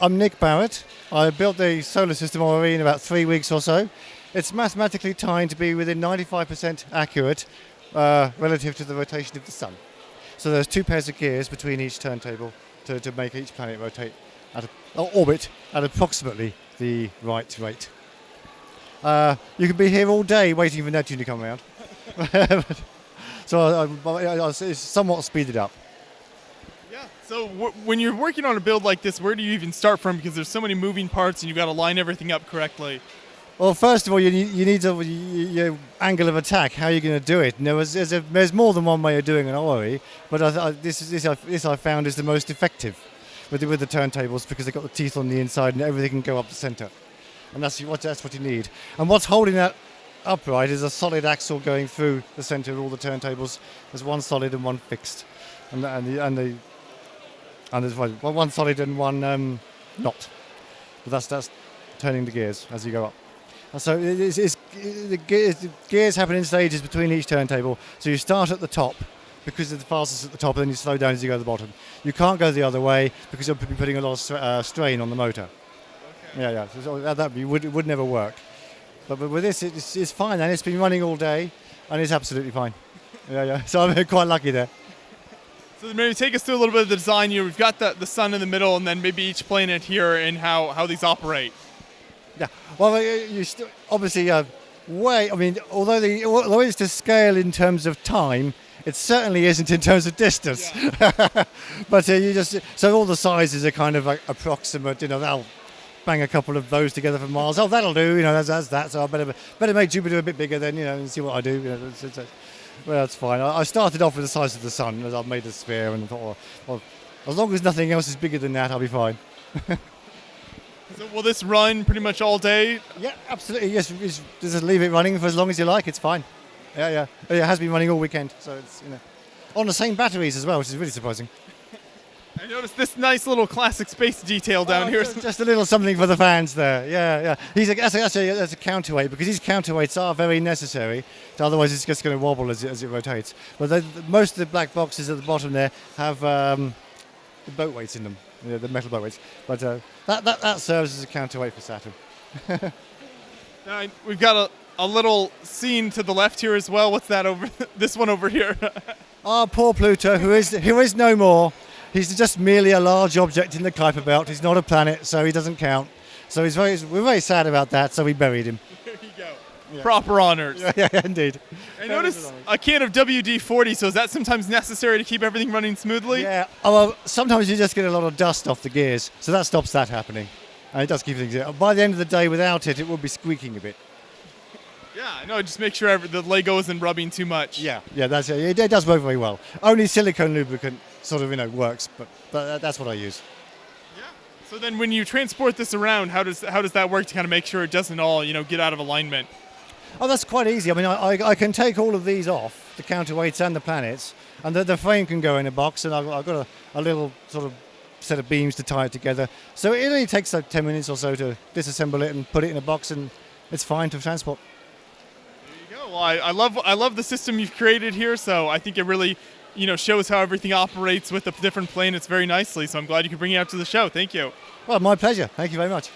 I'm Nick Barrett. I built the solar system already in about 3 weeks or so. It's mathematically timed to be within 95% accurate relative to the rotation of the sun. So there's 2 pairs of gears between each turntable to make each planet rotate or orbit at approximately the right rate. You can be here all day waiting for Neptune to come around. So it's somewhat speeded up. Yeah. So when you're working on a build like this, where do you even start from? Because there's so many moving parts, and you've got to line everything up correctly. Well, first of all, you need your angle of attack. How are you going to do it? And there's more than one way of doing an ORE, but this I found is the most effective with the turntables, because they've got the teeth on the inside and everything can go up the centre, and that's what you need. And what's holding that upright is a solid axle going through the centre of all the turntables. There's one solid and one fixed, and there's one solid and one not. But that's turning the gears as you go up. And so the gears happen in stages between each turntable. So you start at the top because of the fastest at the top, and then you slow down as you go to the bottom. You can't go the other way because you'll be putting a lot of strain on the motor. Okay. Yeah. So that would never work. But with this, it's fine, and it's been running all day, and it's absolutely fine. Yeah. So I'm quite lucky there. So maybe take us through a little bit of the design. We've got the sun in the middle, and then maybe each planet here and how these operate. Yeah, well, you obviously although it's to scale in terms of time, it certainly isn't in terms of distance. Yeah. But so all the sizes are kind of like approximate. They'll bang a couple of those together for miles. Oh, that'll do. That's that. So I better make Jupiter a bit bigger then. And see what I do. Well, that's fine. I started off with the size of the sun as I've made a sphere, and thought, well, as long as nothing else is bigger than that, I'll be fine. So will this run pretty much all day? Yeah, absolutely. Yes, just leave it running for as long as you like. It's fine. Yeah. It has been running all weekend, so it's on the same batteries as well, which is really surprising. I noticed this nice little classic space detail down here. Just a little something for the fans there. Yeah. That's a counterweight, because these counterweights are very necessary. Otherwise, it's just going to wobble as it rotates. But most of the black boxes at the bottom there have boat weights in them. The metal boat weights. But that serves as a counterweight for Saturn. Now, we've got a little scene to the left here as well. What's that over? This one over here. Poor Pluto, who is no more. He's just merely a large object in the Kuiper belt. He's not a planet, so he doesn't count. So we're very sad about that, so we buried him. There you go. Yeah. Proper honors. Yeah, indeed. I noticed a can of WD-40, so is that sometimes necessary to keep everything running smoothly? Yeah. Well, sometimes you just get a lot of dust off the gears, so that stops that happening. And it does keep things. By the end of the day, without it, it will be squeaking a bit. Yeah, no, just make sure the Lego isn't rubbing too much. Yeah, that's it. It does work very well. Only silicone lubricant sort of works, but that's what I use. Yeah. So then, when you transport this around, how does that work to kind of make sure it doesn't all get out of alignment? Oh, that's quite easy. I mean, I can take all of these off, the counterweights and the planets, and the frame can go in a box, and I've got a little sort of set of beams to tie it together. So it only takes like 10 minutes or so to disassemble it and put it in a box, and it's fine to transport. Well, I love the system you've created here, so I think it really, shows how everything operates with the different planets very nicely. So I'm glad you could bring it out to the show. Thank you. Well, my pleasure. Thank you very much.